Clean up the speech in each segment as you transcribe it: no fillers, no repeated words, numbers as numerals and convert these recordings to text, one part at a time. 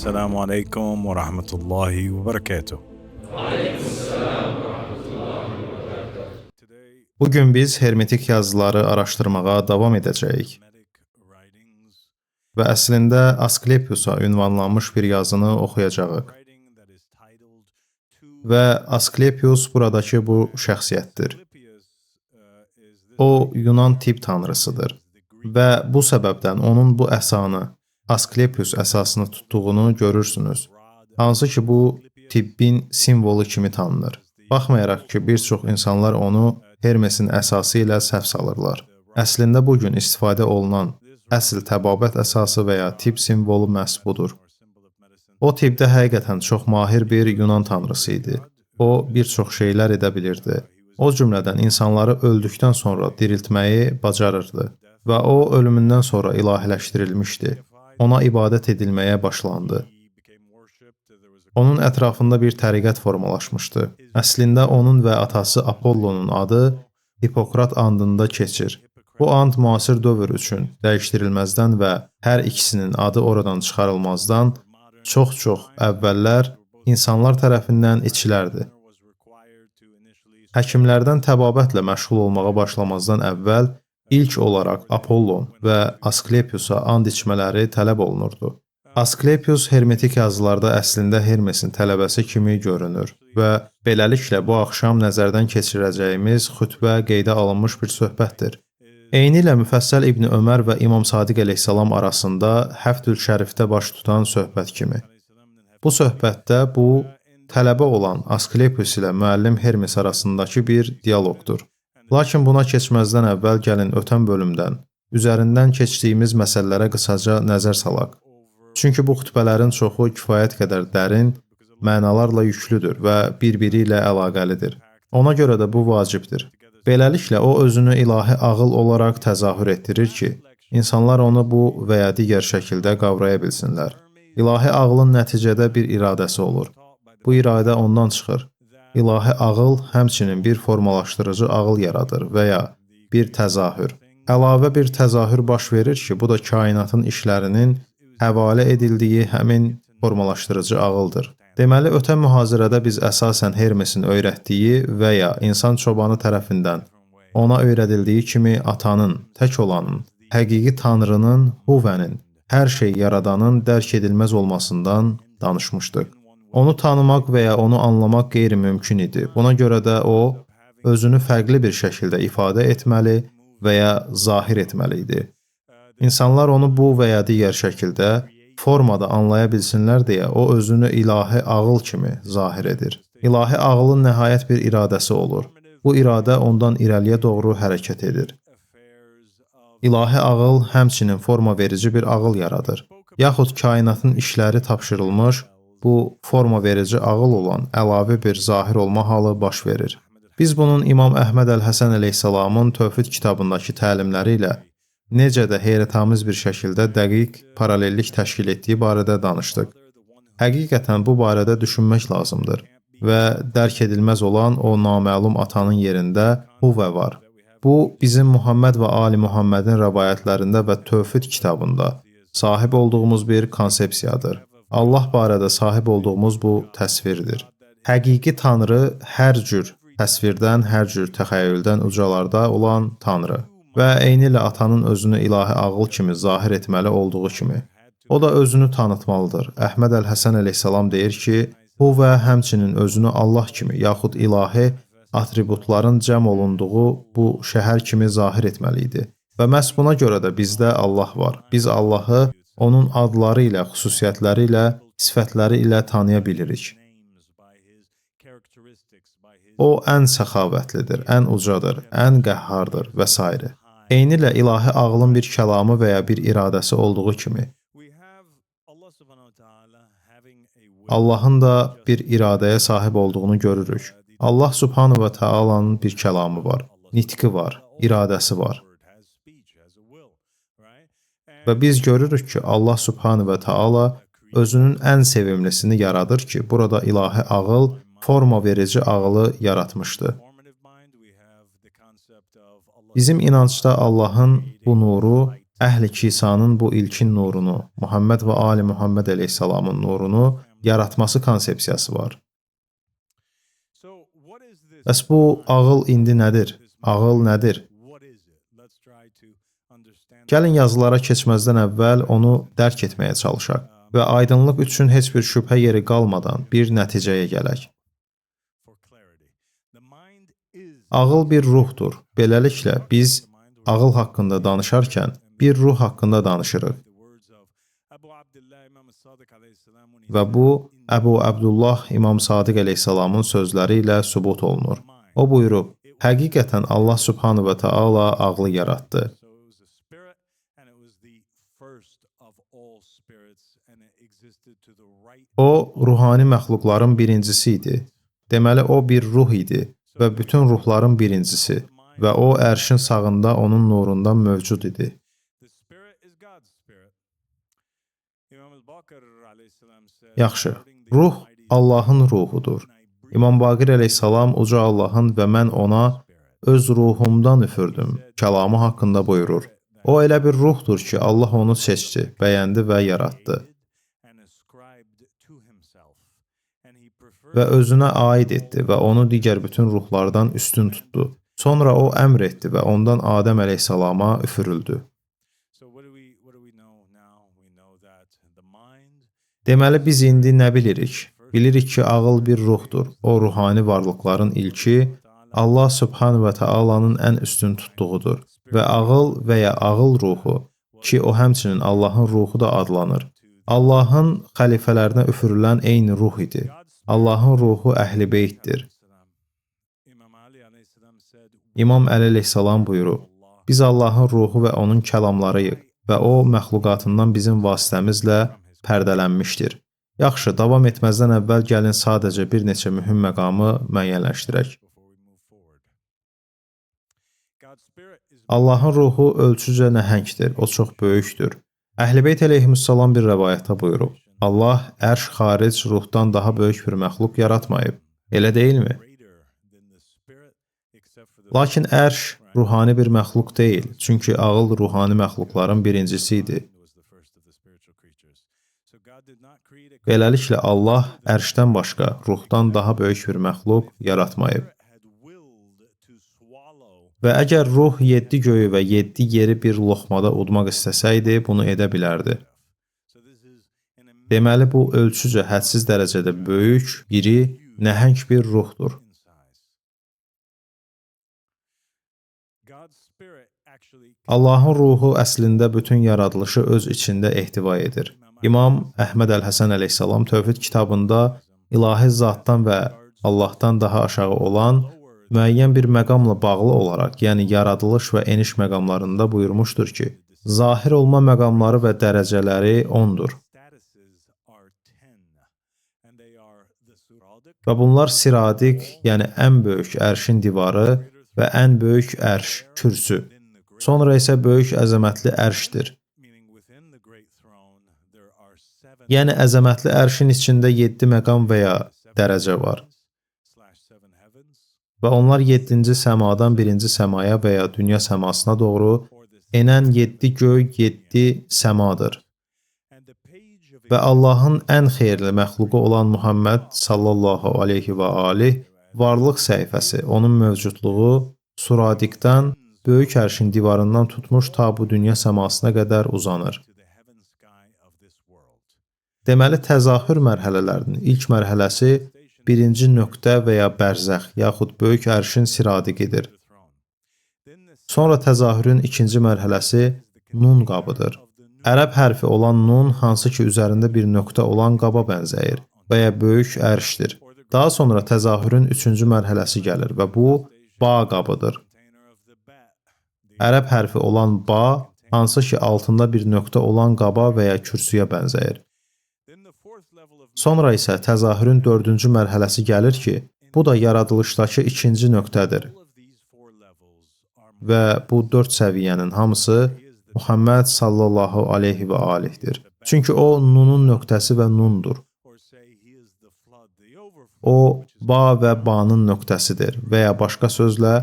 السلام عليكم ورحمة الله وبركاته. Bugün biz hermetik yazıları araşdırmağa davam edəcəyik və əslində Asklepiusa ünvanlanmış bir yazını oxuyacağıq. Və Asklepius buradakı bu şəxsiyyətdir. O, Yunan tibb tanrısıdır və bu səbəbdən onun bu əsanı, Asklepius əsasını tutduğunu görürsünüz. Hansı ki, bu tibbin simvolu kimi tanınır. Baxmayaraq ki, bir çox insanlar onu Hermesin əsası ilə səhv salırlar. Əslində bugün istifadə olunan əsl təbabət əsası və ya tibb simvolu məhz budur. O tibbdə həqiqətən çox mahir bir Yunan tanrısı idi. O, bir çox şeylər edə bilirdi. O cümlədən insanları öldükdən sonra diriltməyi bacarırdı və o, ölümündən sonra ilahiləşdirilmişdi. Ona ibadət edilməyə başlandı. Onun ətrafında bir təriqət formalaşmışdı. Əslində onun və atası Apollonun adı Hipokrat andında keçir. Bu and müasir dövr üçün dəyişdirilməzdən və hər ikisinin adı oradan çıxarılmazdan çox-çox əvvəllər insanlar tərəfindən içilərdi. Həkimlərdən təbabətlə məşğul olmağa başlamazdan əvvəl ilk olaraq Apollon və Asklepiusa and içmələri tələb olunurdu. Asklepius hermetik yazılarda əslində Hermesin tələbəsi kimi görünür və beləliklə bu axşam nəzərdən keçirəcəyimiz xütbə qeydə alınmış bir söhbətdir. Eynilə müfəssəl İbn Ömər və İmam Sadiq əleyhissalam arasında Həftül Şərifdə baş tutan söhbət kimi. Bu söhbətdə bu, tələbə olan Asklepius ilə müəllim Hermes arasındakı bir dialoqdur. Lakin buna keçməzdən əvvəl gəlin ötən bölümdən, üzərindən keçdiyimiz məsələlərə qısaca nəzər salaq. Çünki bu xütbələrin çoxu kifayət qədər dərin, mənalarla yüklüdür və bir-biri ilə əlaqəlidir. Ona görə də bu vacibdir. Beləliklə, o özünü ilahi ağıl olaraq təzahür etdirir ki, insanlar onu bu və ya digər şəkildə qavraya bilsinlər. İlahi ağlın nəticədə bir iradəsi olur. Bu iradə ondan çıxır. İlahi ağıl həmçinin bir formalaşdırıcı ağıl yaradır və ya bir təzahür. Əlavə bir təzahür baş verir ki, bu da kainatın işlərinin həvalə edildiyi həmin formalaşdırıcı ağıldır. Deməli, ötən mühazirədə biz əsasən Hermesin öyrətdiyi və ya insan çobanı tərəfindən ona öyrədildiyi kimi atanın, tək olanın, həqiqi tanrının, huvənin, hər şey yaradanın dərk edilməz olmasından danışmışdıq. Onu tanımaq və ya onu anlamaq qeyri-mümkün idi. Buna görə də o, özünü fərqli bir şəkildə ifadə etməli və ya zahir etməli idi. İnsanlar onu bu və ya digər şəkildə, formada anlaya bilsinlər deyə o özünü ilahi ağıl kimi zahir edir. İlahi ağılın nəhayət bir iradəsi olur. Bu iradə ondan irəliyə doğru hərəkət edir. İlahi ağıl həmçinin forma verici bir ağıl yaradır. Yaxud kainatın işləri tapşırılmış, bu forma verici ağıl olan əlavə bir zahir olma halı baş verir. Biz bunun İmam Əhməd Əl-Həsən əleyhissalamın Tövhid kitabındakı təlimləri ilə necə də heyrətamiz bir şəkildə dəqiq paralellik təşkil etdiyi barədə danışdıq. Həqiqətən bu barədə düşünmək lazımdır və dərk edilməz olan o naməlum atanın yerində huvə var. Bu, bizim Muhammed və Ali Muhammedin rəvayətlərində və Tövhid kitabında sahib olduğumuz bir konsepsiyadır. Allah barədə sahib olduğumuz bu təsvirdir. Həqiqi tanrı hər cür təsvirdən, hər cür təxəyyüldən ucalarda olan tanrı. Və eynilə atanın özünü ilahi ağıl kimi zahir etməli olduğu kimi. O da özünü tanıtmalıdır. Əhməd Əl-Həsən əleyhissalam deyir ki, bu və həmçinin özünü Allah kimi, yaxud ilahi atributların cəm olunduğu bu şəhər kimi zahir etməli idi. Və məhz buna görə də bizdə Allah var. Biz Allahı onun adları ilə, xüsusiyyətləri ilə, sifətləri ilə tanıya bilirik. O ən səxavətlidir, ən ucadır, ən qəhhardır və s. Eynilə ilahi ağlın bir kəlamı və ya bir iradəsi olduğu kimi, Allahın da bir iradəyə sahib olduğunu görürük. Allah Subhanahu və Taala'nın bir kəlamı var, nitqi var, iradəsi var. Və biz görürük ki, Allah Subhanahu və Taala özünün ən sevimlisini yaradır ki, burada ilahi ağıl, forma verici ağılı yaratmışdı. Bizim inancda Allahın bu nuru Əhl-i Kisanın bu ilkin nurunu, Muhammed və Ali Muhammed əleyhissalamın nurunu yaratması konsepsiyası var. Bəs bu ağıl indi nədir? Ağıl nədir? Gəlin yazılara keçməzdən əvvəl onu dərk etməyə çalışaq və aydınlıq üçün heç bir şübhə yeri qalmadan bir nəticəyə gələk. Ağıl bir ruhdur. Beləliklə, biz ağıl haqqında danışarkən bir ruh haqqında danışırıq. Və bu, Əbu Abdullah İmam Sadiq əleyhissalamın sözləri ilə sübut olunur. O buyurub, həqiqətən Allah Subhanahu və Taala ağlı yaratdı. O, ruhani məxluqların birincisi idi. Deməli, o bir ruh idi və bütün ruhların birincisi və o, ərşin sağında onun nurundan mövcud idi. Yaxşı, ruh Allahın ruhudur. İmam Baqir əleyhissalam uca Allahın və mən ona öz ruhumdan üfürdüm kəlamı haqqında buyurur. O elə bir ruhdur ki, Allah onu seçdi, bəyəndi və yaratdı. Və özünə aid etdi və onu digər bütün ruhlardan üstün tutdu. Sonra o əmr etdi və ondan Adəm əleyhissalama üfürüldü. Deməli, biz indi nə bilirik? Bilirik ki, ağıl bir ruhdur. O, ruhani varlıqların ilki, Allah Subhanahu və Taala'nın ən üstün tutduğudur. Və ağıl və ya ağıl ruhu, ki o həmçinin Allahın ruhu da adlanır. Allahın xəlifələrinə üfürülən eyni ruh idi. Allahın ruhu Əhl-i Beytdir. İmam Əli əleyhissalam buyurub, biz Allahın ruhu və onun kəlamlarıyıq və o, məxluqatından bizim vasitəmizlə pərdələnmişdir. Yaxşı, davam etməzdən əvvəl gəlin sadəcə bir neçə mühüm məqamı müəyyənləşdirək. Allahın ruhu ölçücə nəhəngdir, o çox böyükdür. Əhl-i Beyt əleyhissalam bir rəvayətdə buyurub, Allah ərş xaric ruhdan daha böyük bir məxluq yaratmayıb. Elə deyilmi? Lakin ərş ruhani bir məxluq deyil, çünki ağıl ruhani məxluqların birincisi idi. Beləliklə, Allah ərşdən başqa ruhdan daha böyük bir məxluq yaratmayıb. Və əgər ruh 7 göyü və 7 yeri bir loxmada udmaq istəsəydi, bunu edə bilərdi. Deməli, bu ölçücə hədsiz dərəcədə böyük, iri, nəhəng bir ruhdur. Allahın ruhu əslində bütün yaradılışı öz içində ehtiva edir. İmam Əhməd Əl-Həsən əleyhissalam Tövhid kitabında ilahi zatdan və Allahdan daha aşağı olan müəyyən bir məqamla bağlı olaraq, yəni yaradılış və eniş məqamlarında buyurmuşdur ki, zahir olma məqamları və dərəcələri 10-dur. Və bunlar siradiq, yəni ən böyük ərşin divarı və ən böyük ərş, kürsü. Sonra isə böyük əzəmətli ərşdir. Yəni əzəmətli ərşin içində 7 məqam və ya dərəcə var. Və onlar 7-ci səmadan 1-ci səmaya və ya dünya səmasına doğru enən 7 göy, 7 səmadır. Və Allahın ən xeyirli məxluqu olan Muhammed sallallahu aleyhi və alih varlıq səhifəsi, onun mövcudluğu suradiqdən böyük ərşin divarından tutmuş ta bu dünya səmasına qədər uzanır. Deməli, təzahür mərhələlərinin ilk mərhələsi birinci nöqtə və ya bərzəx, yaxud böyük ərşin siradiqidir. Sonra təzahürün ikinci mərhələsi nun qabıdır. Ərəb hərfi olan nun, hansı ki üzərində bir nöqtə olan qaba bənzəyir və ya böyük ərşdir. Daha sonra təzahürün üçüncü mərhələsi gəlir və bu, ba qabıdır. Ərəb hərfi olan ba, hansı ki altında bir nöqtə olan qaba və ya kürsüyə bənzəyir. Sonra isə təzahürün dördüncü mərhələsi gəlir ki, bu da yaradılışdakı ikinci nöqtədir. Və bu 4 səviyyənin hamısı Muhammed sallallahu aleyhi və alihdir. Çünki o, nunun nöqtəsi və nundur. O, ba və banın nöqtəsidir və ya başqa sözlə,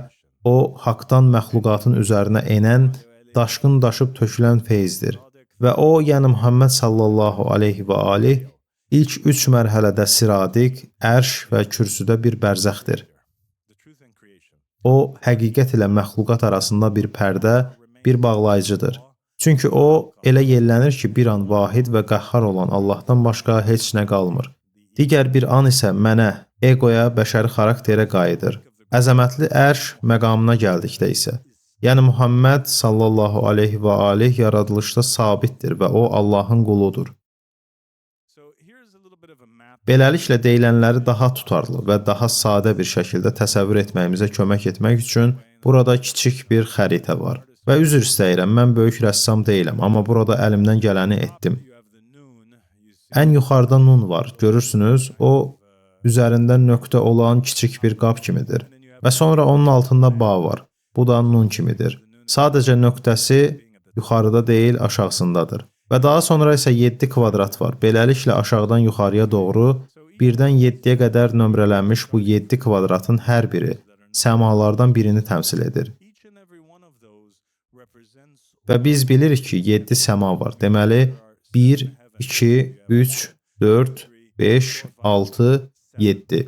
o, haqdan məxluqatın üzərinə enən daşqın daşıb tökülən feyzdir. Və o, yəni Muhammed sallallahu aleyhi və alih ilk 3 mərhələdə siradiq, ərş və kürsüdə bir bərzəxdir. O, həqiqət ilə məxluqat arasında bir pərdə, bir bağlayıcıdır. Çünki o, elə yellənir ki, bir an vahid və qəhhar olan Allahdan başqa heç nə qalmır. Digər bir an isə mənə, egoya, bəşəri xarakterə qayıdır. Əzəmətli ərş məqamına gəldikdə isə, yəni Muhammed sallallahu aleyhi və alih yaradılışda sabitdir və o Allahın quludur. Beləliklə deyilənləri daha tutarlı və daha sadə bir şəkildə təsəvvür etməyimizə kömək etmək üçün burada kiçik bir xəritə var. Və üzr istəyirəm, mən böyük rəssam deyiləm, amma burada əlimdən gələni etdim. Ən yuxarıda nun var, görürsünüz, o üzərində nöqtə olan kiçik bir qab kimidir. Və sonra onun altında ba var, bu da nun kimidir. Sadəcə nöqtəsi yuxarıda deyil, aşağısındadır. Və daha sonra isə 7 kvadrat var. Beləliklə aşağıdan yuxarıya doğru 1-dən 7-yə qədər nömrələnmiş bu 7 kvadratın hər biri səmalardan birini təmsil edir. Və biz bilirik ki, 7 səma var. Deməli, 1, 2, 3, 4, 5, 6, 7.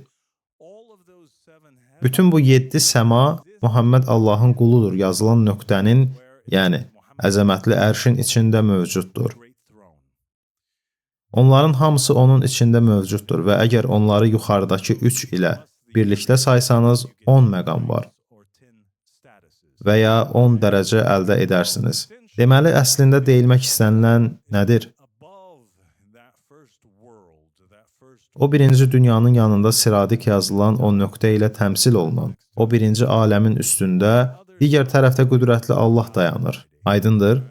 Bütün bu 7 səma Muhammed Allahın quludur yazılan nöqtənin, yəni əzəmətli ərşin içində mövcuddur. Onların hamısı onun içində mövcuddur və əgər onları yuxarıdakı 3 ilə birlikdə saysanız 10 məqam var və ya 10 dərəcə əldə edərsiniz. Deməli, əslində deyilmək istənilən nədir? O birinci dünyanın yanında siradik yazılan o nöqtə ilə təmsil olunan, o birinci aləmin üstündə digər tərəfdə qüdrətli Allah dayanır. Aydındır?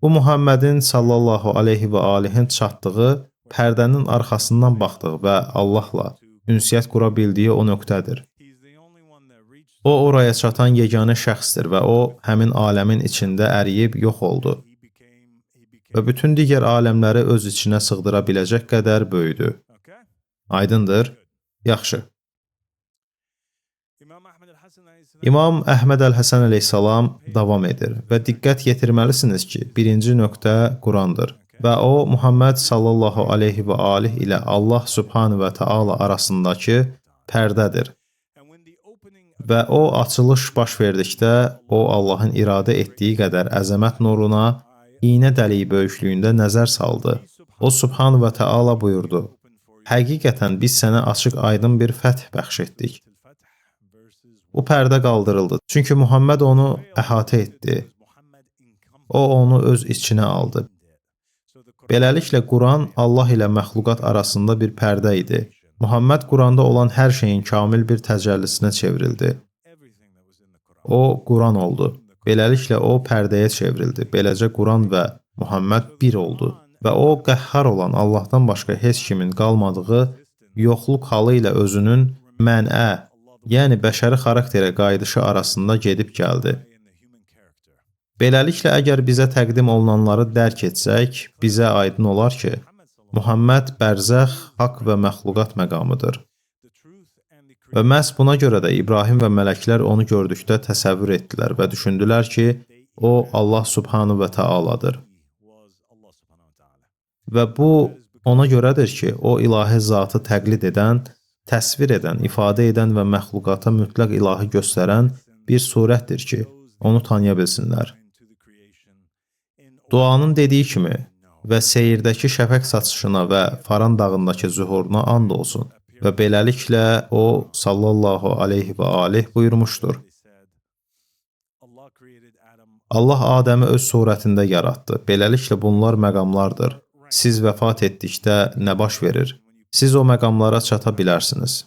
Bu Muhammedin sallallahu aleyhi və alihin çatdığı, pərdənin arxasından baxdığı və Allahla ünsiyyət qura bildiyi o nöqtədir. O, oraya çatan yeganə şəxsdir və o, həmin aləmin içində əriyib yox oldu. Və bütün digər aləmləri öz içinə sığdıra biləcək qədər böyüdü. Aydındır? Yaxşı. İmam Əhməd Əl-Həsən əleyhissalam davam edir və diqqət yetirməlisiniz ki, birinci nöqtə Qurandır və o, Muhammed sallallahu aleyhi və alih ilə Allah subhanı və taala arasındakı pərdədir. Və o, açılış baş verdikdə, o, Allahın iradə etdiyi qədər əzəmət nuruna, iynə dəliyi böyüklüyündə nəzər saldı. O, subhanı və taala buyurdu, həqiqətən biz sənə açıq aydın bir fəth bəxş etdik. Bu pərdə qaldırıldı, çünki Muhammed onu əhatə etdi. O, onu öz içinə aldı. Beləliklə, Quran Allah ilə məxluqat arasında bir pərdə idi. Muhammed Quranda olan hər şeyin kamil bir təcəllisinə çevrildi. O, Quran oldu. Beləliklə, o pərdəyə çevrildi. Beləcə, Quran və Muhammed bir oldu. Və o, qəhhar olan Allahdan başqa heç kimin qalmadığı yoxluq halı ilə özünün mənə, yəni bəşəri xarakterə qayıdışı arasında gedib gəldi. Beləliklə, əgər bizə təqdim olunanları dərk etsək, bizə aydın olar ki, Muhammed bərzəx, haqq və məxluqat məqamıdır. Və məhz buna görə də İbrahim və mələklər onu gördükdə təsəvvür etdilər və düşündülər ki, o, Allah subhanı və taaladır. Və bu, ona görədir ki, o ilahi zatı təqlid edən, təsvir edən, ifadə edən və məxluqata mütləq ilahı göstərən bir surətdir ki, onu tanıya bilsinlər. Duanın dediyi kimi və seyirdəki şəfəq saçışına və Faran dağındakı zühuruna and olsun və beləliklə o, sallallahu aleyhi və alih buyurmuşdur. Allah Adəmi öz surətində yaratdı. Beləliklə bunlar məqamlardır. Siz vəfat etdikdə nə baş verir? Siz o məqamlara çata bilərsiniz.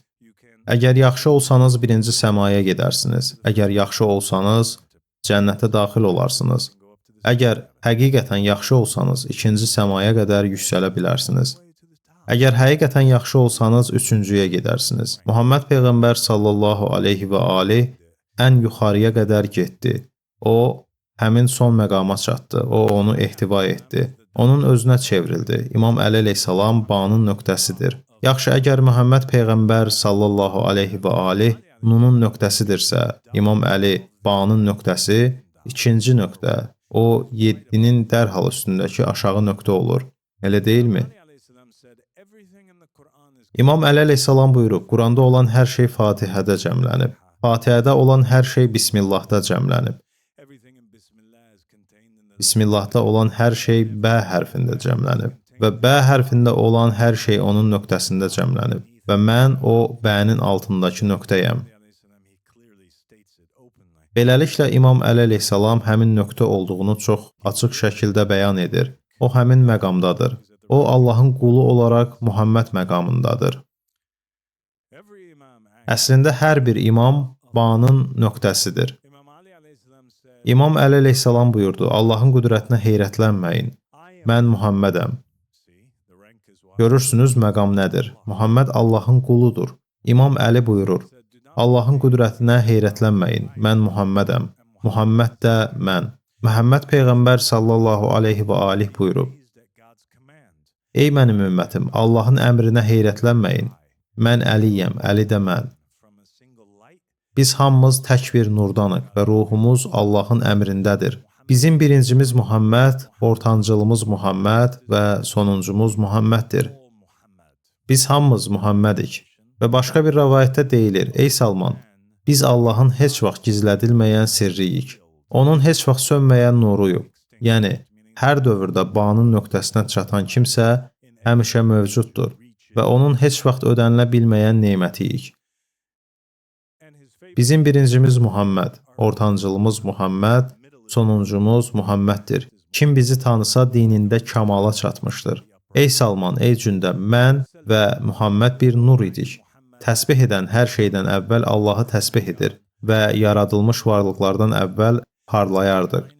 Əgər yaxşı olsanız birinci səmaya gedərsiniz. Əgər yaxşı olsanız cənnətə daxil olarsınız. Əgər həqiqətən yaxşı olsanız ikinci səmaya qədər yüksələ bilərsiniz. Əgər həqiqətən yaxşı olsanız üçüncüyə gedərsiniz. Muhammed Peyğəmbər sallallahu aleyhi və alih ən yuxarıya qədər getdi. O, həmin son məqama çatdı. O, onu ehtiva etdi. Onun özünə çevrildi. İmam Əli əleyhissalam Ba'nın nöqtəsidir. Yaxşı, əgər Muhammed Peyğəmbər sallallahu aleyhi və alih Nunun nöqtəsidirsə, İmam Əli Ba'nın nöqtəsi, İkinci nöqtə, o 7-nin dərhal üstündəki aşağı nöqtə olur. Elə deyilmi? İmam Əli əleyhissalam buyurub, Quranda olan hər şey Fatihədə cəmlənib. Fatihədə olan hər şey Bismillahda cəmlənib. Bismillahda olan hər şey B hərfində cəmlənib. Və B hərfində olan hər şey onun nöqtəsində cəmlənib. Və mən o B-nin altındakı nöqtəyəm. Beləliklə, İmam Əli əleyhissalam həmin nöqtə olduğunu çox açıq şəkildə bəyan edir. O həmin məqamdadır. O, Allahın qulu olaraq Muhammed məqamındadır. Əslində, hər bir imam Ba'nın nöqtəsidir. İmam Əli əleyhissalam buyurdu, Allahın qüdrətinə heyrətlənməyin. Mən Muhammedəm. Görürsünüz, məqam nədir? Muhammed Allahın quludur. İmam Əli buyurur, Allahın qüdrətinə heyrətlənməyin. Mən Muhammedəm. Muhammed də mən. Məhəmməd Peyğəmbər sallallahu aleyhi və alih buyurub, Ey mənim ümmətim, Allahın əmrinə heyrətlənməyin. Mən Əliyəm, Əli də mən. Biz hamımız tək bir nurdanıq və ruhumuz Allahın əmrindədir. Bizim birincimiz Muhammed, ortancılımız Muhammed və sonuncumuz Muhammeddir. Biz hamımız Muhammedik. Və başqa bir rəvayətdə deyilir, Ey Salman, biz Allahın heç vaxt gizlədilməyən sirriyik. Onun heç vaxt sönməyən nuruyuq. Yəni, hər dövrdə Ba'nın nöqtəsinə çatan kimsə həmişə mövcuddur və onun heç vaxt ödənilə bilməyən nemətiyik. Bizim birincimiz Muhammed, ortancılımız Muhammed, sonuncumuz Muhammeddir. Kim bizi tanısa dinində kamala çatmışdır. Ey Salman, ey cündə, mən və Muhammed bir nur idik. Təsbih edən hər şeydən əvvəl Allahı təsbih edir və yaradılmış varlıqlardan əvvəl parlayardıq.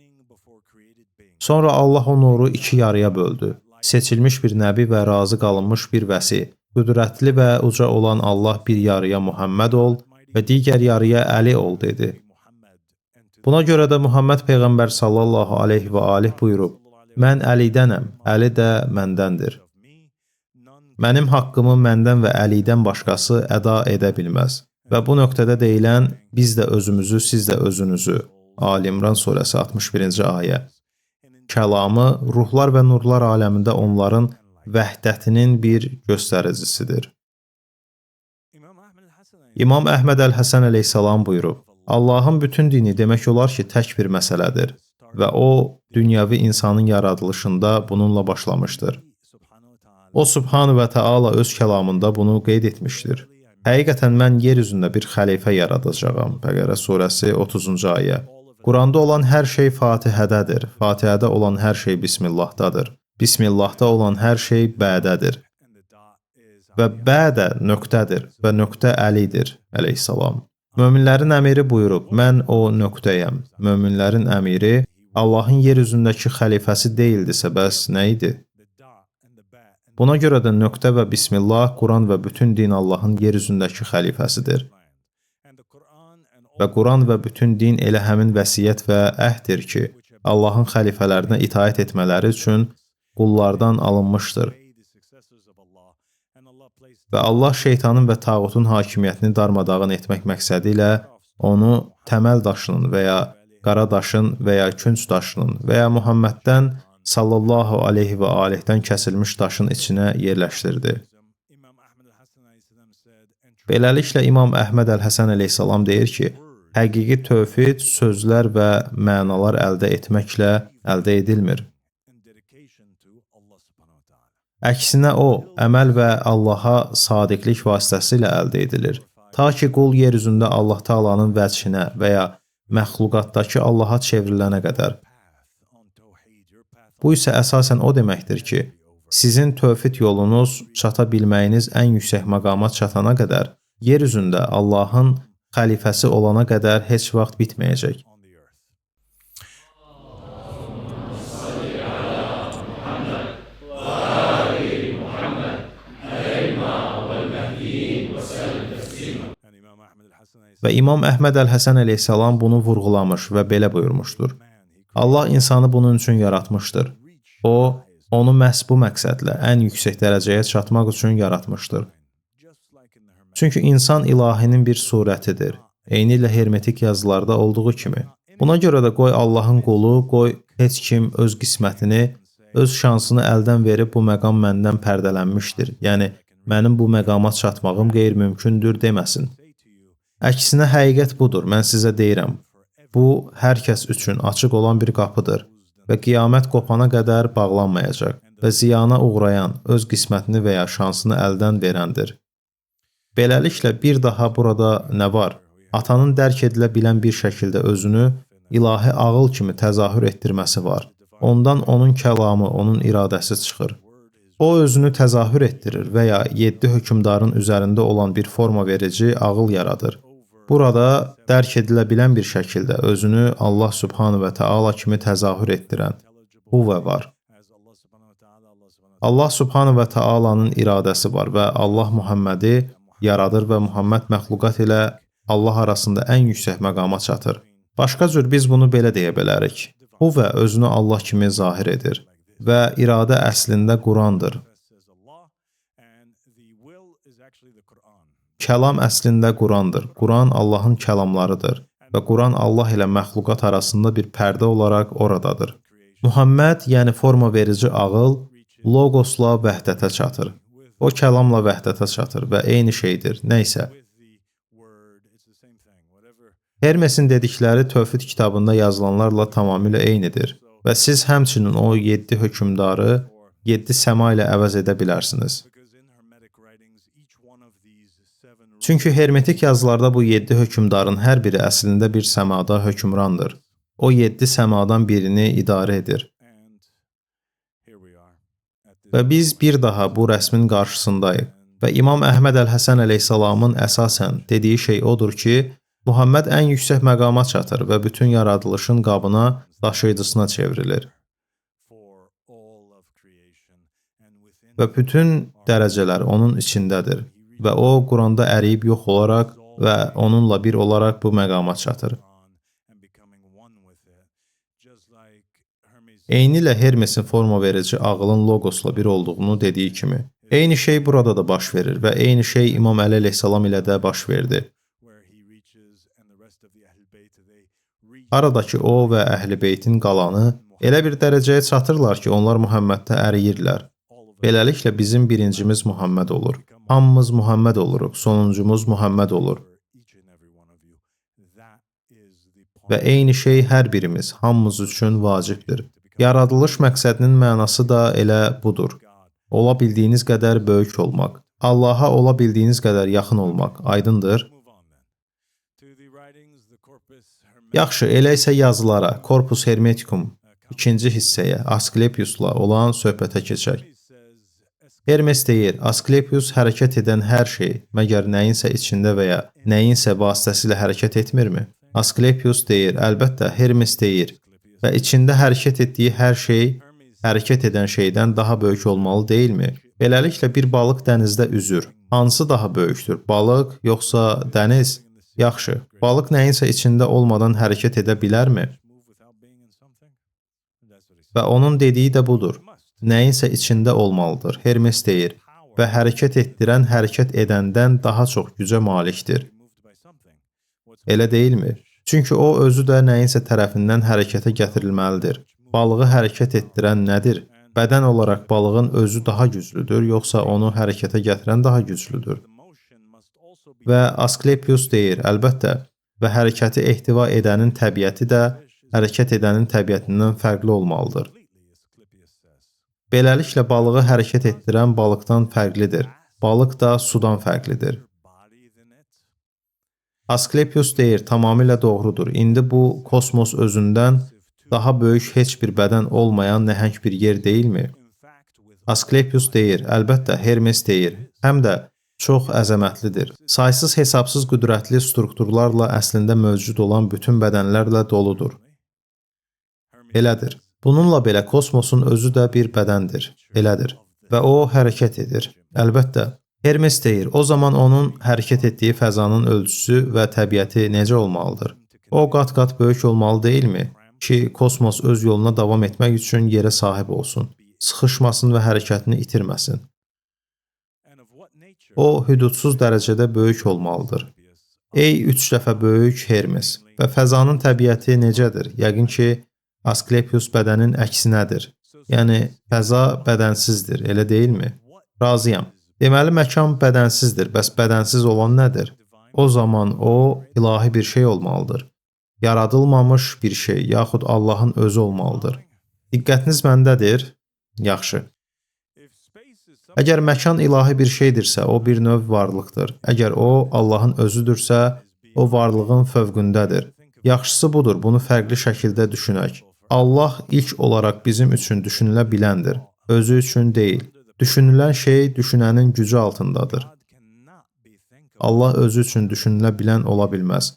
Sonra Allah o nuru iki yarıya böldü. Seçilmiş bir nəbi və razı qalınmış bir vəsi. Qüdrətli və uca olan Allah bir yarıya Muhammed ol və digər yarıya Əli ol dedi. Buna görə də Muhammed Peyğəmbər sallallahu aleyhi və alih buyurub, Mən Əlidənəm, Əli də məndəndir. Mənim haqqımı məndən və Əlidən başqası əda edə bilməz. Və bu nöqtədə deyilən, biz də özümüzü, siz də özünüzü. Ali İmran surəsi 61-ci ayə. Kəlamı ruhlar və nurlar aləmində onların vəhdətinin bir göstəricisidir. İmam Əhməd Əl-Həsən əleyhissalam buyurub, Allahın bütün dini demək olar ki, tək bir məsələdir və o, dünyəvi insanın yaradılışında bununla başlamışdır. O, Subhanahu və Teala öz kəlamında bunu qeyd etmişdir. Həqiqətən mən yer üzündə bir xəlifə yaradacağam. Bəqərə surəsi 30-cu ayə. Quranda olan hər şey Fatihədədir. Fatihədə olan hər şey Bismillahdadır. Bismillahda olan hər şey Bədədir. Və Bədə nöqtədir və nöqtə Əlidir, əleyhissalam. Möminlərin əmiri buyurub, mən o nöqtəyəm. Möminlərin əmiri Allahın yer üzündəki xəlifəsi deyildisə, bəs nə idi? Buna görə də nöqtə və Bismillah, Quran və bütün din Allahın yer üzündəki xəlifəsidir. Və Quran və bütün din elə həmin vəsiyyət və əhddir ki, Allahın xəlifələrinə itaət etmələri üçün qullardan alınmışdır. Və Allah şeytanın və tağutun hakimiyyətini darmadağın etmək məqsədi ilə onu təməl daşının və ya qara daşın və ya künc daşının və ya Muhammeddən sallallahu aleyhi və aleyhdən kəsilmiş daşın içinə yerləşdirdi. Beləliklə, İmam Əhməd Əl-Həsən əleyhissalam deyir ki, həqiqi tövhid sözlər və mənalar əldə etməklə əldə edilmir. Əksinə o, əməl və Allaha sadiqlik vasitəsilə əldə edilir. Ta ki, qul yer üzündə Allah Taala'nın vəcinə və ya məxluqatdakı Allaha çevrilənə qədər. Bu isə əsasən o deməkdir ki, sizin tövhid yolunuz çata bilməyiniz ən yüksək məqama çatana qədər, yer üzündə Allahın xəlifəsi olana qədər heç vaxt bitməyəcək. Və İmam Əhməd Əl-Həsən əleyhissalam bunu vurğulamış və belə buyurmuşdur. Allah insanı bunun üçün yaratmışdır. O, onu məhz bu məqsədlə ən yüksək dərəcəyə çatmaq üçün yaratmışdır. Çünki insan ilahinin bir surətidir. Eynilə hermetik yazılarda olduğu kimi. Buna görə də qoy Allahın qulu, qoy heç kim öz qismətini, öz şansını əldən verib bu məqam məndən pərdələnmişdir. Yəni mənim bu məqama çatmağım qeyri-mümkündür deməsin. Əksinə həqiqət budur. Mən sizə deyirəm. Bu hər kəs üçün açıq olan bir qapıdır və qiyamət qopana qədər bağlanmayacaq və ziyana uğrayan öz qismətini və ya şansını əldən verəndir. Beləliklə bir daha burada nə var? Atanın dərk edilə bilən bir şəkildə özünü ilahi ağıl kimi təzahür etdirməsi var. Ondan onun kəlamı, onun iradəsi çıxır. O özünü təzahür etdirir və ya 7 hökmdarın üzərində olan bir forma verici ağıl yaradır. Burada dərk edilə bilən bir şəkildə özünü Allah Subhanahu və Taala kimi təzahür etdirən Huvə var. Allah Subhanahu və Taala'nın iradəsi var və Allah Muhammədi yaradır və Muhamməd məxluqat ilə Allah arasında ən yüksək məqama çatır. Başqa cür biz bunu belə deyə bilərik. Huvə özünü Allah kimi zahir edir və iradə əslində Qurandır. Kəlam əslində Qurandır. Quran Allahın kəlamlarıdır və Quran Allah ilə məxluqat arasında bir pərdə olaraq oradadır. Muhamməd, yəni forma verici ağıl, logosla vəhdətə çatır. O kəlamla vəhdətə çatır və eyni şeydir, nəysə. Hermesin dedikləri Tövhid kitabında yazılanlarla tamamilə eynidir və siz həmçinin o 7 hökmdarı 7 səma ilə əvəz edə bilərsiniz. Çünki hermetik yazılarda bu 7 hökmdarın hər biri əslində bir səmada hökmrandır. O 7 səmadan birini idarə edir. Və biz bir daha bu rəsmin qarşısındayıq və İmam Əhməd Əl-Həsən əleyhissalamın əsasən dediyi şey odur ki, Muhamməd ən yüksək məqama çatır və bütün yaradılışın qabına, daşıyıcısına çevrilir. Və bütün dərəcələr onun içindədir və o, Quranda əriyib yox olaraq və onunla bir olaraq bu məqama çatır. Eynilə Hermesin forma verici ağılın logosla bir olduğunu dediyi kimi. Eyni şey burada da baş verir və eyni şey İmam Əli əleyhissalam ilə də baş verdi. Aradakı o və Əhl-i Beytin qalanı elə bir dərəcəyə çatırlar ki, onlar Muhamməddə əriyirlər. Beləliklə bizim birincimiz Muhamməd olur. Hamımız Muhamməd oluruq, sonuncumuz Muhamməd olur. Və eyni şey hər birimiz, hamımız üçün vacibdir. Yaradılış məqsədinin mənası da elə budur. Ola bildiyiniz qədər böyük olmaq, Allaha ola bildiyiniz qədər yaxın olmaq, aydındır? Yaxşı, elə isə yazılara, Corpus Hermeticum, ikinci hissəyə, Asklepiusla olan söhbətə keçək. Hermes deyir, Asklepius hərəkət edən hər şey, məgər nəyinsə içində və ya nəyinsə vasitəsilə hərəkət etmirmi? Asklepius deyir, əlbəttə, Hermes deyir və içində hərəkət etdiyi hər şey, hərəkət edən şeydən daha böyük olmalı deyilmi? Beləliklə, bir balıq dənizdə üzür. Hansı daha böyükdür, balıq yoxsa dəniz? Yaxşı, balıq nəyinsə içində olmadan hərəkət edə bilərmi? Və onun dediyi də budur. Nəyinsə içində olmalıdır, Hermes deyir. Və hərəkət etdirən hərəkət edəndən daha çox gücə malikdir. Elə deyilmi? Çünki o özü də nəyinsə tərəfindən hərəkətə gətirilməlidir. Balığı hərəkət etdirən nədir? Bədən olaraq balığın özü daha güclüdür, yoxsa onu hərəkətə gətirən daha güclüdür? Və Asklepius deyir, əlbəttə, və hərəkəti ehtiva edənin təbiəti də hərəkət edənin təbiətindən fərqli olmalıdır. Beləliklə, balığı hərəkət etdirən balıqdan fərqlidir. Balıq da sudan fərqlidir. Asklepius deyir, tamamilə doğrudur. İndi bu kosmos özündən daha böyük heç bir bədən olmayan nəhəng bir yer deyilmi? Asklepius deyir, əlbəttə, Hermes deyir, həm də çox əzəmətlidir. Saysız hesabsız qüdrətli strukturlarla əslində mövcud olan bütün bədənlərlə doludur. Elədir. Bununla belə kosmosun özü də bir bədəndir. Elədir. Və o hərəkət edir. Əlbəttə. Hermes deyir, o zaman onun hərəkət etdiyi fəzanın ölçüsü və təbiəti necə olmalıdır? O qat-qat böyük olmalı deyilmi? Ki, kosmos öz yoluna davam etmək üçün yerə sahib olsun. Sıxışmasın və hərəkətini itirməsin. O, hüdudsuz dərəcədə böyük olmalıdır. Ey 3 dəfə böyük Hermes və fəzanın təbiəti necədir? Yəqin ki, Asklepios bədənin əksinədir. Yəni fəza bədənsizdir, elə deyilmi? Razıyam. Deməli məkan bədənsizdir. Bəs bədənsiz olan nədir? O zaman o ilahi bir şey olmalıdır. Yaradılmamış bir şey, yaxud Allahın özü olmalıdır. Diqqətiniz məndədir? Yaxşı. Əgər məkan ilahi bir şeydirsə, o bir növ varlıqdır. Əgər o Allahın özüdürsə, o varlığın fövqündədir. Yaxşısı budur, bunu fərqli şəkildə düşünək. Allah ilk olaraq bizim üçün düşünülə biləndir, özü üçün deyil. Düşünülən şey düşünənin gücü altındadır. Allah özü üçün düşünülə bilən ola bilməz.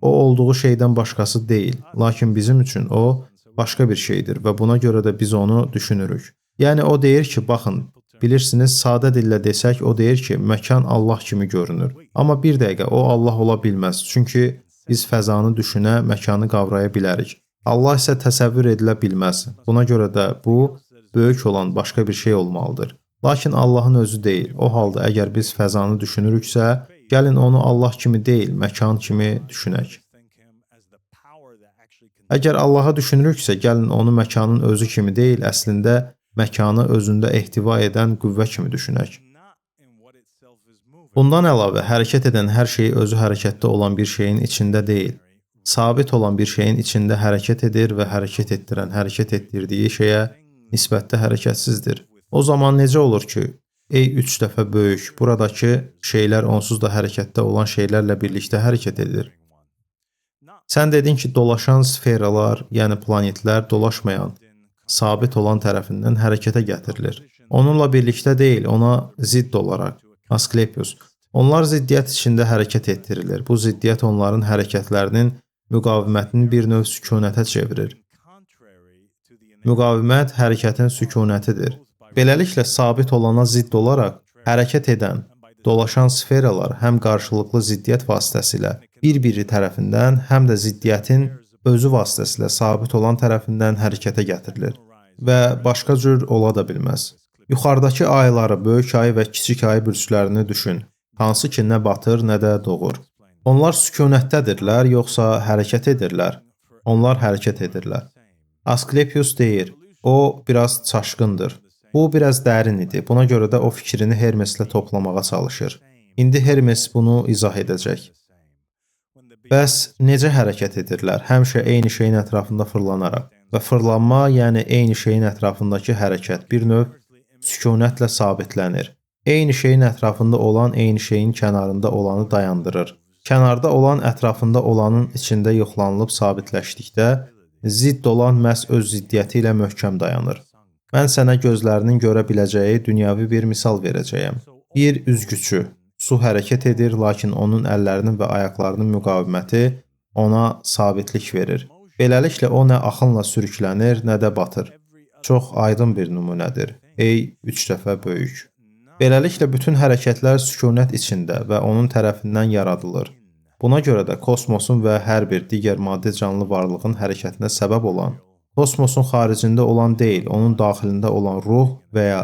O olduğu şeydən başqası deyil, lakin bizim üçün o başqa bir şeydir və buna görə də biz onu düşünürük. Yəni o deyir ki, baxın, bilirsiniz, sadə dillə desək, o deyir ki, məkan Allah kimi görünür. Amma bir dəqiqə, o Allah ola bilməz, çünki biz fəzanı düşünə, məkanı qavraya bilərik. Allah isə təsəvvür edilə bilməz. Buna görə də bu, böyük olan başqa bir şey olmalıdır. Lakin Allahın özü deyil. O halda əgər biz fəzanı düşünürüksə, gəlin onu Allah kimi deyil, məkan kimi düşünək. Əgər Allaha düşünürüksə, gəlin onu məkanın özü kimi deyil, əslində məkanı özündə ehtiva edən qüvvə kimi düşünək. Bundan əlavə, hərəkət edən hər şey özü hərəkətdə olan bir şeyin içində deyil. Sabit olan bir şeyin içində hərəkət edir və hərəkət etdirən, hərəkət etdirdiyi şeyə nisbətdə hərəkətsizdir. O zaman necə olur ki, ey 3 dəfə böyük, buradakı şeylər onsuz da hərəkətdə olan şeylərlə birlikdə hərəkət edir. Sən dedin ki, dolaşan sferalar, yəni planetlər dolaşmayan, sabit olan tərəfindən hərəkətə gətirilir. Onunla birlikdə deyil, ona zidd olaraq. Asklepios. Onlar ziddiyyət içində hərəkət etdirilir. Bu ziddiyyət onların hərəkətlərinin müqavimətini bir növ sükunətə çevirir. Müqavimət hərəkətin sükunətidir. Beləliklə, sabit olana zidd olaraq hərəkət edən, dolaşan sferalar həm qarşılıqlı ziddiyyət vasitəsilə bir-biri tərəfindən, həm də ziddiyyətin özü vasitəsilə sabit olan tərəfindən hərəkətə gətirilir və başqa cür ola da bilməz. Yuxarıdakı ayları, böyük ayı və kiçik ayı bürclərini düşün. Hansı ki, nə batır, nə də doğur. Onlar sükunətdədirlər, yoxsa hərəkət edirlər? Onlar hərəkət edirlər. Asklepios deyir, o biraz çaşqındır. Bu biraz dərin idi. Buna görə də o fikrini Hermeslə toplamağa çalışır. İndi Hermes bunu izah edəcək. Bəs necə hərəkət edirlər? Həmişə eyni şeyin ətrafında fırlanaraq. Və fırlanma, yəni eyni şeyin ətrafındakı hərəkət bir növ sükunətlə sabitlənir. Eyni şeyin ətrafında olan eyni şeyin kənarında olanı dayandırır. Kənarda olan ətrafında olanın içində yoxlanılıb sabitləşdikdə, zidd olan məhz öz ziddiyyəti ilə möhkəm dayanır. Mən sənə gözlərinin görə biləcəyi dünyavi bir misal verəcəyəm. Bir üzgüçü, su hərəkət edir, lakin onun əllərinin və ayaqlarının müqaviməti ona sabitlik verir. Beləliklə o nə axınla sürüklənir, nə də batır. Çox aydın bir nümunədir. Ey 3 dəfə böyük. Beləliklə bütün hərəkətlər sükunət içində və onun tərəfindən yaradılır. Buna görə də kosmosun və hər bir digər maddi canlı varlığın hərəkətinə səbəb olan, kosmosun xaricində olan deyil, onun daxilində olan ruh və ya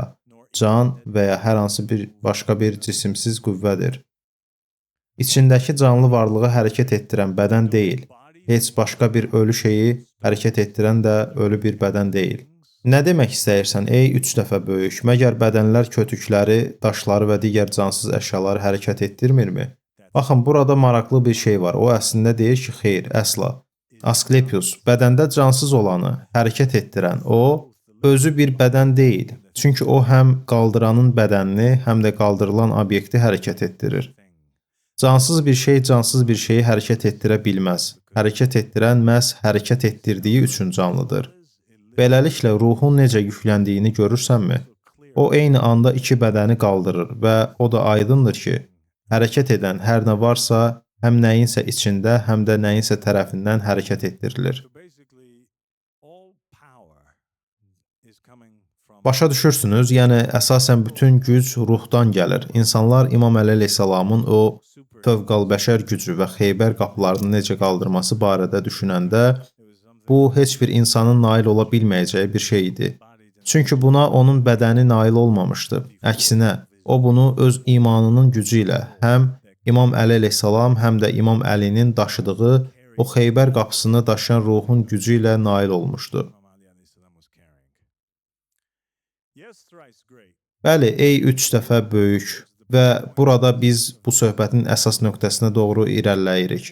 can və ya hər hansı bir başqa bir cisimsiz qüvvədir. İçindəki canlı varlığı hərəkət etdirən bədən deyil, heç başqa bir ölü şeyi hərəkət etdirən də ölü bir bədən deyil. Nə demək istəyirsən, ey 3 dəfə böyük, məgər bədənlər kötükləri, daşları və digər cansız əşyaları hərəkət etdirmirmi? Baxın, burada maraqlı bir şey var. O əslində deyir ki, xeyr, əsla. Asklepios, bədəndə cansız olanı hərəkət etdirən o, özü bir bədən deyil. Çünki o həm qaldıranın bədənini, həm də qaldırılan obyekti hərəkət etdirir. Cansız bir şey cansız bir şeyi hərəkət etdirə bilməz. Hərəkət etdirən məhz hərəkət etdirdiyi üçün canlıdır. Beləliklə, ruhun necə yükləndiyini görürsənmi? O, eyni anda iki bədəni qaldırır və o da aydındır ki, hərəkət edən hər nə varsa, həm nəyinsə içində, həm də nəyinsə tərəfindən hərəkət etdirilir. Başa düşürsünüz, yəni əsasən bütün güc ruhdan gəlir. İnsanlar İmam Əli əleyhissalamın o fövqalbəşər gücü və Xeybər qapılarını necə qaldırması barədə düşünəndə, bu heç bir insanın nail ola bilməyəcəyi bir şey idi. Çünki buna onun bədəni nail olmamışdı. Əksinə, o bunu öz imanının gücü ilə həm İmam Əli əleyhissalam həm də İmam Əlinin daşıdığı o Xeybər qapısını daşıyan ruhun gücü ilə nail olmuşdu. Bəli, ey 3 dəfə böyük və burada biz bu söhbətin əsas nöqtəsinə doğru irəliləyirik.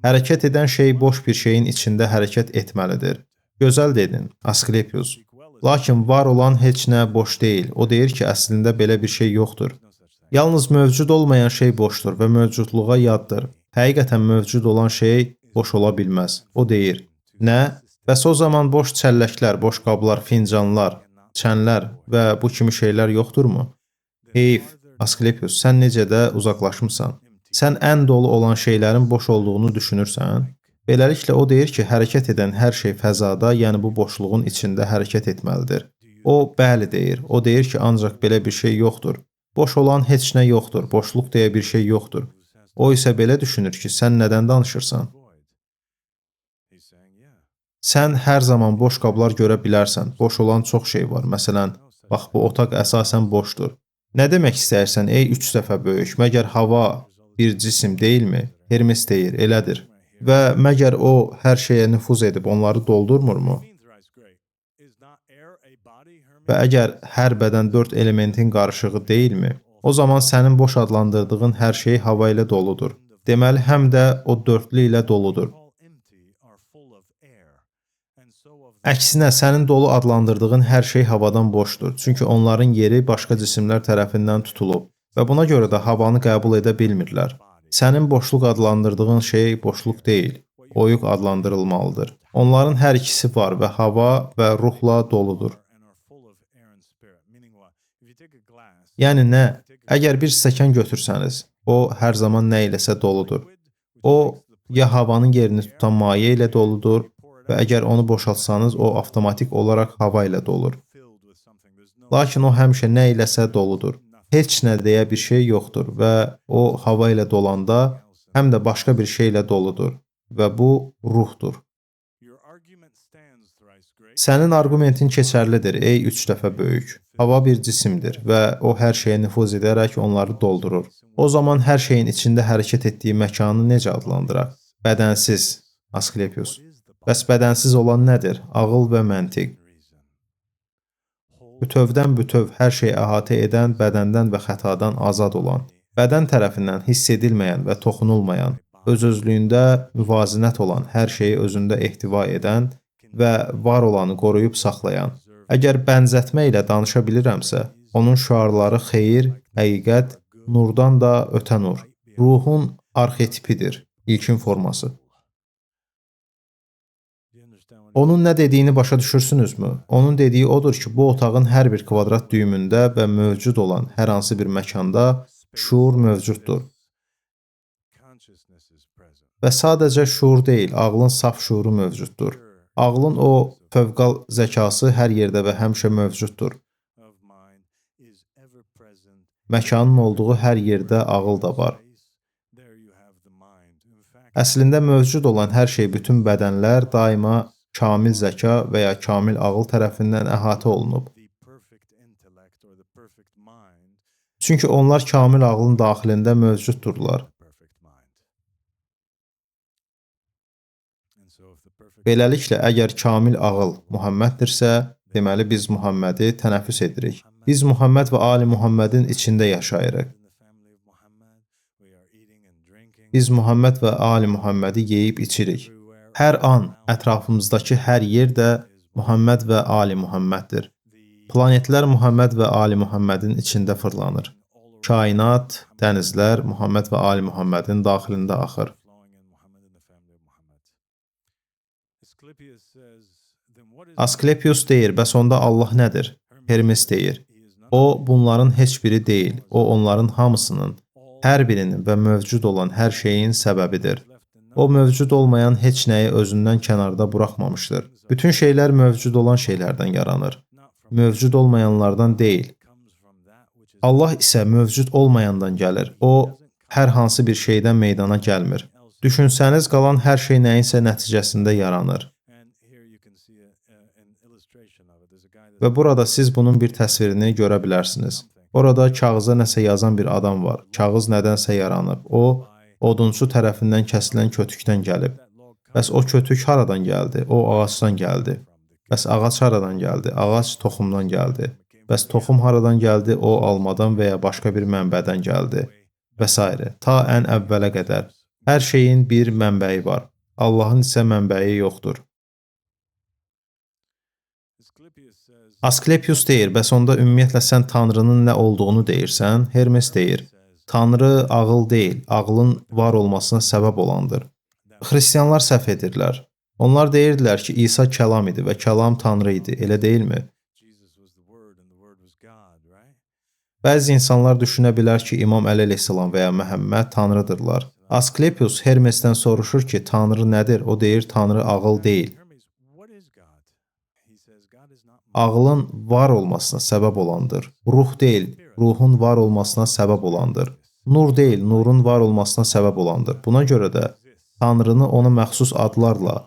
Hərəkət edən şey boş bir şeyin içində hərəkət etməlidir. Gözəl dedin, Asklepios. Lakin var olan heç nə boş deyil. O deyir ki, əslində belə bir şey yoxdur. Yalnız mövcud olmayan şey boşdur və mövcudluğa yaddır. Həqiqətən mövcud olan şey boş ola bilməz. O deyir, nə? Bəs o zaman boş çəlləklər, boş qablar, fincanlar, çənlər və bu kimi şeylər yoxdurmu? Heyf, Asklepios, sən necə də uzaqlaşmısan. Sən ən dolu olan şeylərin boş olduğunu düşünürsən? Beləliklə o deyir ki, hərəkət edən hər şey fəzada, yəni bu boşluğun içində hərəkət etməlidir. O, bəli deyir. O deyir ki, ancaq belə bir şey yoxdur. Boş olan heç nə yoxdur. Boşluq deyə bir şey yoxdur. O isə belə düşünür ki, sən nədən danışırsan? Sən hər zaman boş qablar görə bilərsən. Boş olan çox şey var. Məsələn, bax bu otaq əsasən boşdur. Nə demək istəyirsən, ey 3 dəfə böyük? Məgər hava bir cisim deyilmi? Hermes deyir, elədir. Və məgər o hər şeyə nüfuz edib onları doldurmurmu? Və əgər hər bədən 4 elementin qarışığı deyilmi? O zaman sənin boş adlandırdığın hər şey hava ilə doludur. Deməli, həm də o dörtlü ilə doludur. Əksinə, sənin dolu adlandırdığın hər şey havadan boşdur. Çünki onların yeri başqa cisimlər tərəfindən tutulub və buna görə də havanı qəbul edə bilmirlər. Sənin boşluq adlandırdığın şey boşluq deyil, oyuq adlandırılmalıdır. Onların hər ikisi var və hava və ruhla doludur. Yəni nə? Əgər bir stəkan götürsəniz, o hər zaman nə iləsə doludur. O, ya havanın yerini tutan maye ilə doludur və əgər onu boşaltsanız, o avtomatik olaraq hava ilə dolur. Lakin o həmişə nə iləsə doludur. Heç nə deyə bir şey yoxdur və o hava ilə dolanda həm də başqa bir şeylə doludur və bu ruhdur. Sənin arqumentin keçərlidir, ey 3 dəfə böyük. Hava bir cisimdir və o hər şeyə nüfuz edərək onları doldurur. O zaman hər şeyin içində hərəkət etdiyi məkanı necə adlandıraq? Bədənsiz, Asklepios. Bəs bədənsiz olan nədir? Ağıl və məntiq. Bütövdən bütöv hər şey əhatə edən, bədəndən və xətadan azad olan, bədən tərəfindən hiss edilməyən və toxunulmayan, öz-özlüyündə müvazinət olan, hər şeyi özündə ehtiva edən və var olanı qoruyub saxlayan. Əgər bənzətmə ilə danışa bilirəmsə, onun şüarları xeyir, həqiqət, nurdan da ötə nur. Ruhun arxetipidir, ilkin forması. Onun nə dediyini başa düşürsünüzmü? Onun dediyi odur ki, bu otağın hər bir kvadrat düyümündə və mövcud olan hər hansı bir məkanda şuur mövcuddur. Və sadəcə şuur deyil, ağlın saf şuuru mövcuddur. Ağlın o fövqal zəkası hər yerdə və həmişə mövcuddur. Məkanın olduğu hər yerdə ağıl da var. Əslində mövcud olan hər şey, bütün bədənlər daima kamil zəka və ya kamil ağıl tərəfindən əhatə olunub. Çünki onlar kamil ağlın daxilində mövcuddurlar. Beləliklə, əgər kamil ağıl Muhamməddirsə, deməli biz Muhammədi tənəffüs edirik. Biz Muhamməd və Ali Muhammədin içində yaşayırıq. Biz Muhamməd və Ali Muhammədi yeyib içirik. Hər an ətrafımızdakı hər yer də Muhamməd və Ali Muhamməddir. Planetlər Muhamməd və Ali Muhammədin içində fırlanır. Kainat, dənizlər Muhamməd və Ali Muhammədin daxilində axır. Asklepios deyir, bəs onda Allah nədir? Hermes deyir. O, bunların heç biri deyil. O, onların hamısının, hər birinin və mövcud olan hər şeyin səbəbidir. O, mövcud olmayan heç nəyi özündən kənarda buraxmamışdır. Bütün şeylər mövcud olan şeylərdən yaranır. Mövcud olmayanlardan deyil. Allah isə mövcud olmayandan gəlir. O, hər hansı bir şeydən meydana gəlmir. Düşünsəniz, qalan hər şey nəyinsə nəticəsində yaranır. Və burada siz bunun bir təsvirini görə bilərsiniz. Orada kağıza nəsə yazan bir adam var. Kağız nədənsə yaranıb. O, odunçu tərəfindən kəsilən kötükdən gəlib. Bəs o kötük haradan gəldi? O ağacdan gəldi. Bəs ağac haradan gəldi? Ağac toxumdan gəldi. Bəs toxum haradan gəldi? O almadan və ya başqa bir mənbədən gəldi. Və s. Ta ən əvvələ qədər. Hər şeyin bir mənbəyi var. Allahın isə mənbəyi yoxdur. Asklepios deyir, bəs onda ümumiyyətlə sən Tanrının nə olduğunu deyirsən? Hermes deyir, Tanrı ağıl deyil, ağlın var olmasına səbəb olandır. Xristianlar səhv edirlər. Onlar deyirdilər ki, İsa kəlam idi və kəlam Tanrı idi, elə deyilmi? Bəzi insanlar düşünə bilər ki, İmam Əli əleyhissalam və ya Məhəmməd Tanrıdırlar. Asklepios Hermesdən soruşur ki, Tanrı nədir? O deyir, Tanrı ağıl deyil. Ağlın var olmasına səbəb olandır. Ruh deyil, ruhun var olmasına səbəb olandır. Nur deyil, nurun var olmasına səbəb olandır. Buna görə də Tanrını ona məxsus adlarla,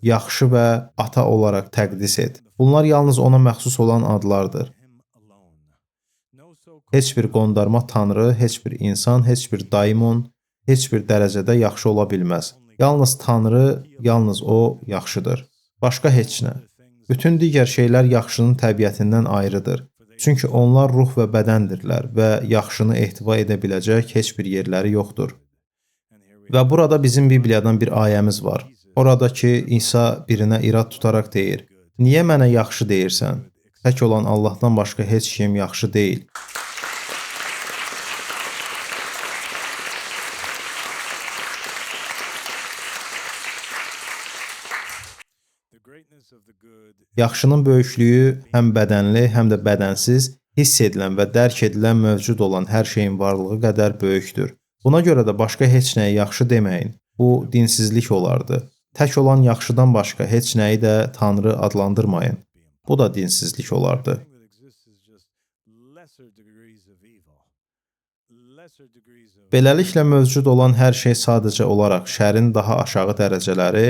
yaxşı və ata olaraq təqdis et. Bunlar yalnız ona məxsus olan adlardır. Heç bir qondarma Tanrı, heç bir insan, heç bir daimon, heç bir dərəcədə yaxşı ola bilməz. Yalnız Tanrı, yalnız o yaxşıdır. Başqa heç nə. Bütün digər şeylər yaxşının təbiətindən ayrıdır. Çünki onlar ruh və bədəndirlər və yaxşını ehtiva edə biləcək heç bir yerləri yoxdur. Və burada bizim Bibliyadan bir ayəmiz var. Orada ki, İsa birinə irad tutaraq deyir, niyə mənə yaxşı deyirsən? Tək olan Allahdan başqa heç kim yaxşı deyil. Yaxşının böyüklüyü həm bədənli, həm də bədənsiz, hiss edilən və dərk edilən mövcud olan hər şeyin varlığı qədər böyükdür. Buna görə də başqa heç nəyə yaxşı deməyin. Bu dinsizlik olardı. Tək olan yaxşıdan başqa heç nəyi də Tanrı adlandırmayın. Bu da dinsizlik olardı. Beləliklə mövcud olan hər şey sadəcə olaraq şərin daha aşağı dərəcələri,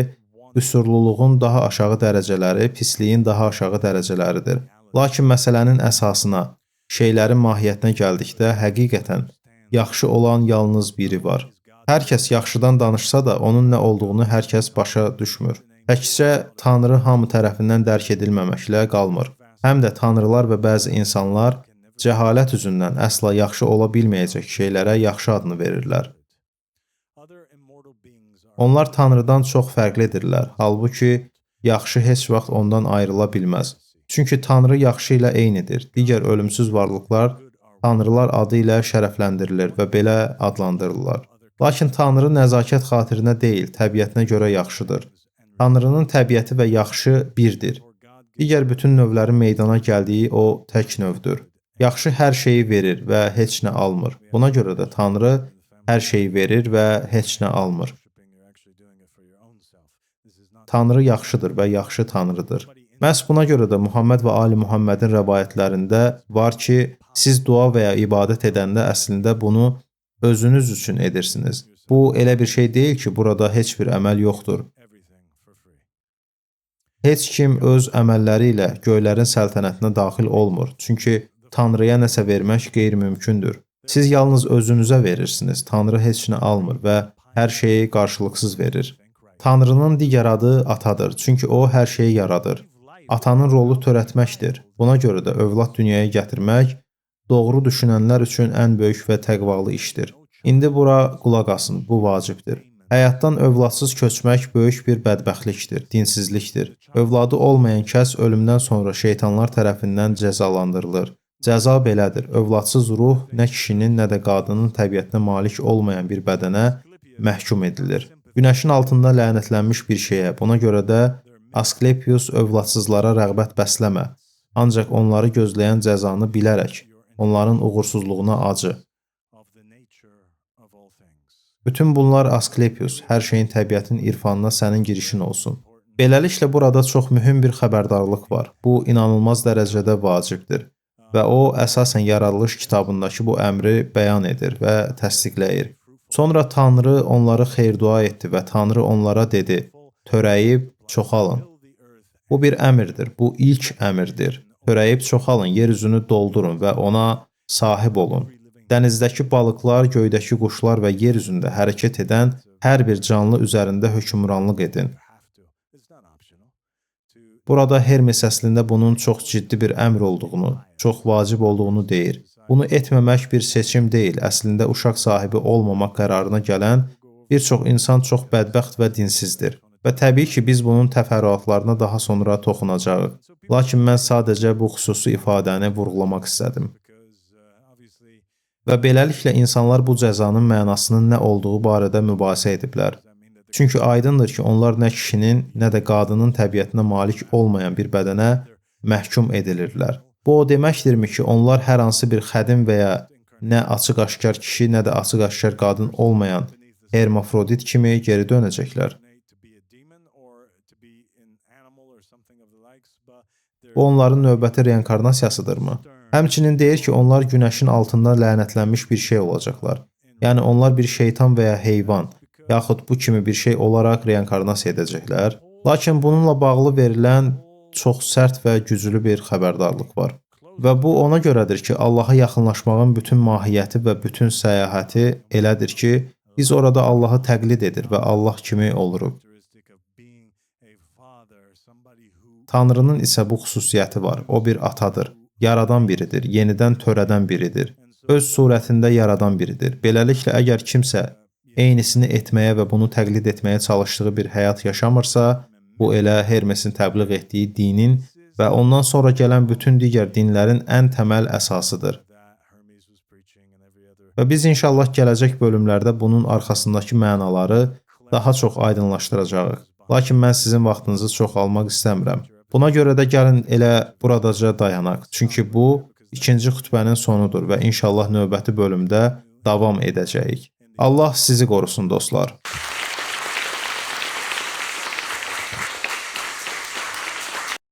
üsurluluğun daha aşağı dərəcələri, pisliyin daha aşağı dərəcələridir. Lakin məsələnin əsasına, şeylərin mahiyyətinə gəldikdə həqiqətən yaxşı olan yalnız biri var. Hər kəs yaxşıdan danışsa da onun nə olduğunu hər kəs başa düşmür. Təkcə Tanrı hamı tərəfindən dərk edilməməklə qalmır. Həm də tanrılar və bəzi insanlar cəhalət üzündən əsla yaxşı ola bilməyəcək şeylərə yaxşı adını verirlər. Onlar Tanrıdan çox fərqlidirlər. Halbuki, yaxşı heç vaxt ondan ayrıla bilməz. Çünki Tanrı yaxşı ilə eynidir. Digər ölümsüz varlıqlar Tanrılar adı ilə şərəfləndirilir və belə adlandırılırlar. Lakin Tanrı nəzakət xatirinə deyil, təbiətinə görə yaxşıdır. Tanrının təbiəti və yaxşı birdir. Digər bütün növlərin meydana gəldiyi o tək növdür. Yaxşı hər şeyi verir və heç nə almır. Buna görə də Tanrı hər şeyi verir və heç nə almır. Tanrı yaxşıdır və yaxşı Tanrıdır. Məhz buna görə də Muhammed və Ali Muhammedin rəvayətlərində var ki, siz dua və ya ibadət edəndə əslində bunu özünüz üçün edirsiniz. Bu elə bir şey deyil ki, burada heç bir əməl yoxdur. Heç kim öz əməlləri ilə göylərin səltənətinə daxil olmur. Çünki Tanrıya nəsə vermək qeyri-mümkündür. Siz yalnız özünüzə verirsiniz. Tanrı heç nə almır və hər şeyi qarşılıqsız verir. Tanrının digər adı atadır, çünki o hər şeyi yaradır. Atanın rolu törətməkdir. Buna görə də övlad dünyaya gətirmək doğru düşünənlər üçün ən böyük və təqvalı işdir. İndi bura qulaq asın, bu vacibdir. Həyatdan övladsız köçmək böyük bir bədbəxtlikdir, dinsizlikdir. Övladı olmayan kəs ölümdən sonra şeytanlar tərəfindən cəzalandırılır. Cəza belədir. Övladsız ruh nə kişinin, nə də qadının təbiətinə malik olmayan bir bədənə məhkum edilir. Günəşin altında lənətlənmiş bir şeyə, buna görə də Asklepios övladsızlara rəğbət bəsləmə. Ancaq onları gözləyən cəzanı bilərək, onların uğursuzluğuna acı. Bütün bunlar Asklepios, hər şeyin təbiətin irfanına sənin girişin olsun. Beləliklə burada çox mühüm bir xəbərdarlıq var. Bu inanılmaz dərəcədə vacibdir. Və o, əsasən yaradılış kitabındakı bu əmri bəyan edir və təsdiqləyir. Sonra Tanrı onları xeyir-dua etdi və Tanrı onlara dedi, törəyib çoxalın. Bu bir əmrdir, bu ilk əmrdir. Törəyib çoxalın, yer üzünü doldurun və ona sahib olun. Dənizdəki balıqlar, göydəki quşlar və yer üzündə hərəkət edən hər bir canlı üzərində hökmranlıq edin. Burada Hermes əslində bunun çox ciddi bir əmr olduğunu, çox vacib olduğunu deyir. Bunu etməmək bir seçim deyil, əslində uşaq sahibi olmamaq qərarına gələn bir çox insan çox bədbəxt və dinsizdir. Və təbii ki, biz bunun təfərrüatlarına daha sonra toxunacağıq. Lakin mən sadəcə bu xüsusi ifadəni vurğulamaq istədim. Və beləliklə insanlar bu cəzanın mənasının nə olduğu barədə mübahisə ediblər. Çünki aydındır ki, onlar nə kişinin, nə də qadının təbiətinə malik olmayan bir bədənə məhkum edilirlər. Bu o deməkdirmi ki, onlar hər hansı bir xədim və ya nə açıq-aşkar kişi, nə də açıq-aşkar qadın olmayan hermafrodit kimi geri dönəcəklər? Bu onların növbəti reinkarnasiyasıdırmı? Həmçinin deyir ki, onlar günəşin altında lənətlənmiş bir şey olacaqlar. Yəni onlar bir şeytan və ya heyvan, yaxud bu kimi bir şey olaraq reinkarnasiya edəcəklər. Lakin bununla bağlı verilən çox sərt və güclü bir xəbərdarlıq var. Və bu ona görədir ki, Allaha yaxınlaşmağın bütün mahiyyəti və bütün səyahəti elədir ki, biz orada Allahı təqlid edir və Allah kimi oluruq. Tanrının isə bu xüsusiyyəti var. O bir atadır, yaradan biridir, yenidən törədən biridir, öz surətində yaradan biridir. Beləliklə, əgər kimsə eynisini etməyə və bunu təqlid etməyə çalışdığı bir həyat yaşamırsa, bu elə Hermesin təbliğ etdiyi dinin və ondan sonra gələn bütün digər dinlərin ən təməl əsasıdır. Və biz inşallah gələcək bölümlərdə bunun arxasındakı mənaları daha çox aydınlaşdıracağıq. Lakin mən sizin vaxtınızı çox almaq istəmirəm. Buna görə də gəlin elə buradaca dayanaq. Çünki bu ikinci xütbənin sonudur və inşallah növbəti bölümdə davam edəcəyik. Allah sizi qorusun dostlar.